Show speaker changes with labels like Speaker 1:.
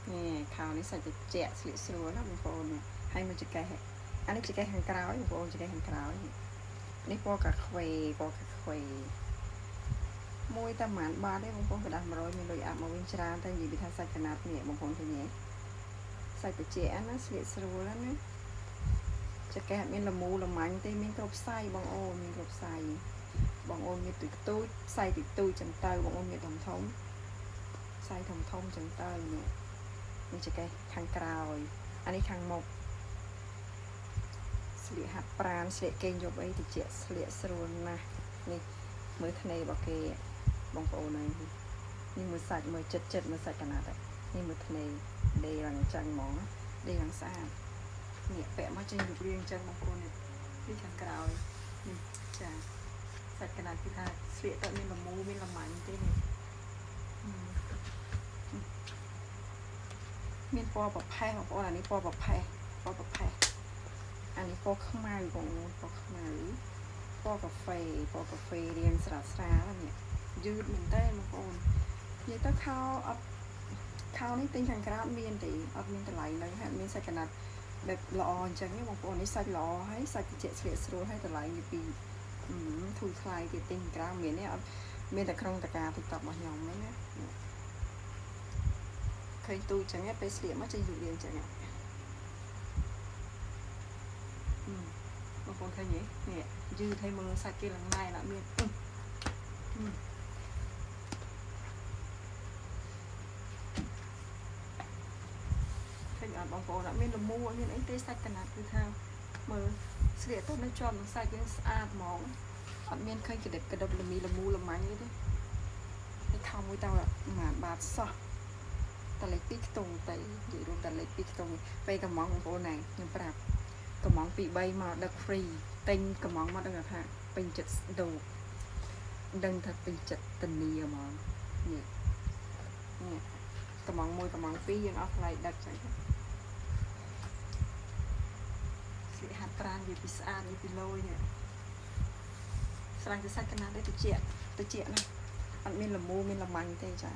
Speaker 1: nè khảo này sạch chẹt slit sườn đó bông bồn nè hay mình chỉ cái anh ấy chỉ cái hàng cào ấy bông bồn chỉ cái hàng cào ấyនេះពណ៌កាខ្វេមួយតែប្រហែលបាទទេបងប្អូនក៏ដាក់100មានលុយអាប់មកវិញច្រើនតែនិយាយពីថាសាច់កណាត់នេះបងប្អូនឃើញទេសាច់ត្រជាក់ណាស្លៀកស្រួលណាចកែមានលមូលមាញ់ទេមានគ្រប់ខ្សែបងអូនមានគ្រប់ខ្សែបងអូនមានទូចខ្សែទូចចឹងទៅបងអូនមានធំខ្សែធំចឹងទៅនេះចកែខាងក្រោយអានេះខាងមុខស្លៀកហាត់ប្រានស្លៀកគេងយប់អីត្រជាក់ស្លៀកស្រួលណាស់នេះមើលធ្នេរបស់គេបងប្អូនហើយនេះមើលសាច់មើលចិត្តមើលសាច់កណាត់នេះមើលធ្នេដេរយ៉ាងចឹងហ្មងដេរយ៉ាងស្អាតនេះពាក់មកចេញរូបរាងចឹងបងប្អូននេះខាងក្រោយនេះចាសាច់កណាត់គឺថាស្លៀកទៅមានលមូមានលមាញ់ទេនេះមានពណ៌ប្រផេះបងប្អូនអានេះពណ៌ប្រផេះអានេះពណ៌ខ្មៅបងប្អូនពណ៌ខ្មៅពណ៌កាហ្វេរាងស្រាលនេះយឺតមែនតើបងប្អូននិយាយទៅខោអត់ខោនេះទិញខាងក្រៅមានទេអត់មានតម្លៃនៅហើយមានសាច់កណាត់បែបល្អអញ្ចឹងបងប្អូននេះសាច់ល្អហើយសាច់ត្រជាក់ស្លៀកស្រួលហើយតម្លៃនេះពីធូរថ្លៃគេទិញក្រៅមានទេអត់មានតែក្នុងតការ TikTok របស់ខ្ញុំហ្នឹងណាឃើញទូចឹងពេលស្លៀកមកចេញរូបរាងចឹងបងប្អូនឃើញទេនេះយឺតឲ្យមើលសាច់គេឡើងណែដាក់មានឃើញអត់បងប្អូនអត់មានលមូអត់មានអីទេសាច់កណាត់គឺថាមើលស្លៀកទៅនៅជាប់នឹងសាច់យើងស្អាតហ្មងអត់មានឃើញកដិបលមូលមាញ់ទេនេះខំមួយតើ1បាតសោះតលេខ2ខ្ទង់ទៅនិយាយរួមតលេខ2ខ្ទង់ពេលកំងបងប្អូនណាខ្ញុំប្រាប់កំង2 3មកដឹក free ទិញកំងមកដឹងថាពេញចិត្តដូរដឹងថាពេញចិត្តធានាហ្មងនេះកំង1កំង2យើងអស់ថ្លៃដឹកចឹងស្លៀកហាត់ប្រាននិយាយពីស្អាតនិយាយពីលយនេះស្រាញ់ទៅសាច់កណាត់ទេត្រជាក់ណាអត់មានលមូមានលមាញ់ទេចា